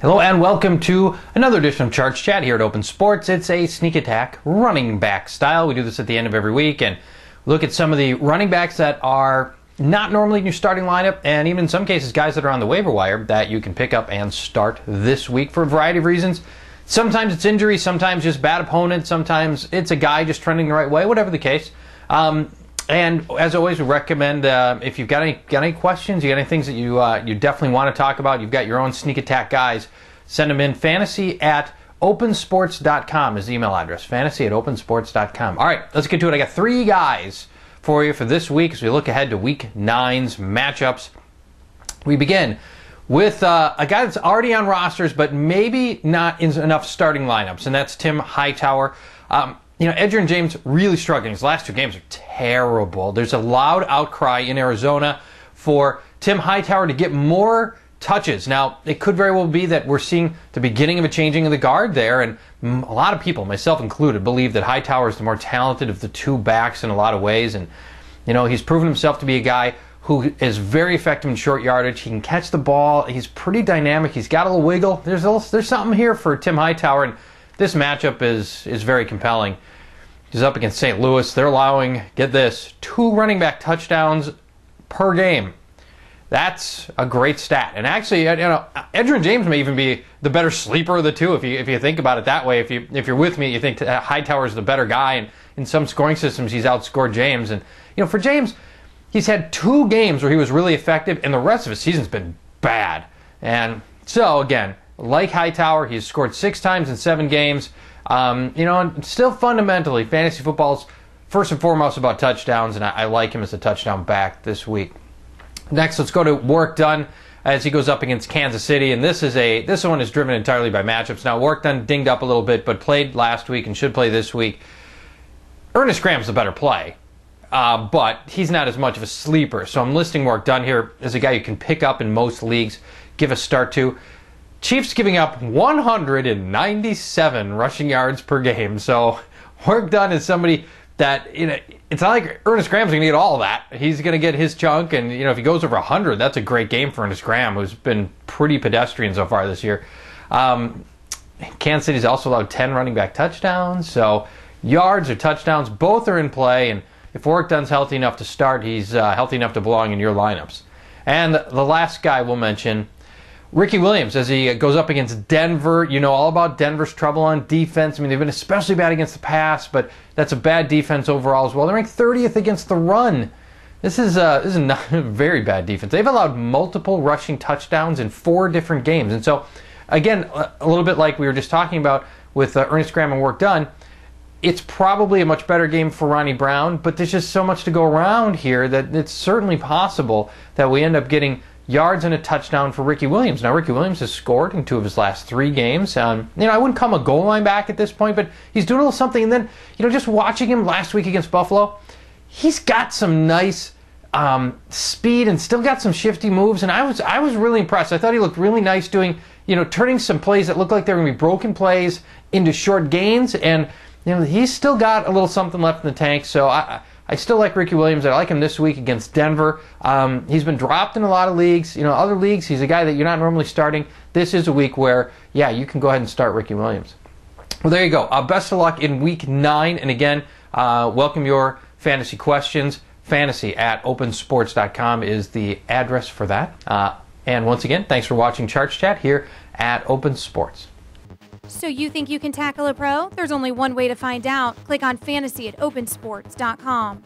Hello and welcome to another edition of Charch Chat here at Open Sports. It's a sneak attack running back style. We do this at the end of every week and look at some of the running backs that are not normally in your starting lineup, and even in some cases guys that are on the waiver wire that you can pick up and start this week for a variety of reasons. Sometimes it's injury, sometimes just bad opponent, sometimes it's a guy just trending the right way, whatever the case. And as always, we recommend if you've got any questions, you got any things that you definitely want to talk about, you've got your own sneak attack guys, send them in. Fantasy@opensports.com is the email address. Fantasy@opensports.com. All right, let's get to it. I got three guys for you for this week as we look ahead to Week 9's matchups. We begin with a guy that's already on rosters, but maybe not in enough starting lineups, and that's Tim Hightower. Edgerrin James really struggling. His last two games are terrible. There's a loud outcry in Arizona for Tim Hightower to get more touches. Now, it could very well be that we're seeing the beginning of a changing of the guard there, and a lot of people, myself included, believe that Hightower is the more talented of the two backs in a lot of ways, and he's proven himself to be a guy who is very effective in short yardage. He can catch the ball. He's pretty dynamic. He's got a little wiggle. There's something here for Tim Hightower, and this matchup is very compelling. He's up against St. Louis. They're allowing, get this, 2 running back touchdowns per game. That's a great stat. And actually, Edgerrin James may even be the better sleeper of the two if you think about it that way. If you're with me, you think Hightower is the better guy, and in some scoring systems he's outscored James. And for James, he's had 2 games where he was really effective, and the rest of his season's been bad. And so again, like Hightower, he's scored 6 times in 7 games. And still fundamentally, fantasy football's first and foremost about touchdowns, and I like him as a touchdown back this week. Next, let's go to Warrick Dunn as he goes up against Kansas City, and this one is driven entirely by matchups. Now, Warrick Dunn dinged up a little bit, but played last week and should play this week. Ernest Graham's the better play, but he's not as much of a sleeper, so I'm listing Warrick Dunn here as a guy you can pick up in most leagues, give a start to. Chiefs giving up 197 rushing yards per game. So Warrick Dunn is somebody that, it's not like Ernest Graham's going to get all of that. He's going to get his chunk, and if he goes over 100, that's a great game for Ernest Graham, who's been pretty pedestrian so far this year. Kansas City's also allowed 10 running back touchdowns, so yards or touchdowns, both are in play, and if Warrick Dunn's healthy enough to start, he's healthy enough to belong in your lineups. And the last guy we'll mention, Ricky Williams, as he goes up against Denver. All about Denver's trouble on defense. They've been especially bad against the pass, but that's a bad defense overall as well. They're ranked 30th against the run. This is not a very bad defense. They've allowed multiple rushing touchdowns in 4 different games. And so, again, a little bit like we were just talking about with Ernest Graham and Warrick Dunn, it's probably a much better game for Ronnie Brown, but there's just so much to go around here that it's certainly possible that we end up getting yards and a touchdown for Ricky Williams. Now, Ricky Williams has scored in 2 of his last 3 games. I wouldn't call him a goal line back at this point, but he's doing a little something. And then, just watching him last week against Buffalo, he's got some nice speed and still got some shifty moves. And I was really impressed. I thought he looked really nice doing, turning some plays that looked like they were going to be broken plays into short gains. And, he's still got a little something left in the tank. So I still like Ricky Williams. I like him this week against Denver. He's been dropped in a lot of leagues. Other leagues, he's a guy that you're not normally starting. This is a week where, you can go ahead and start Ricky Williams. Well, there you go. Best of luck in Week 9. And again, welcome your fantasy questions. Fantasy@opensports.com is the address for that. And once again, thanks for watching Charch Chat here at Open Sports. So you think you can tackle a pro? There's only one way to find out. Click on fantasy@opensports.com.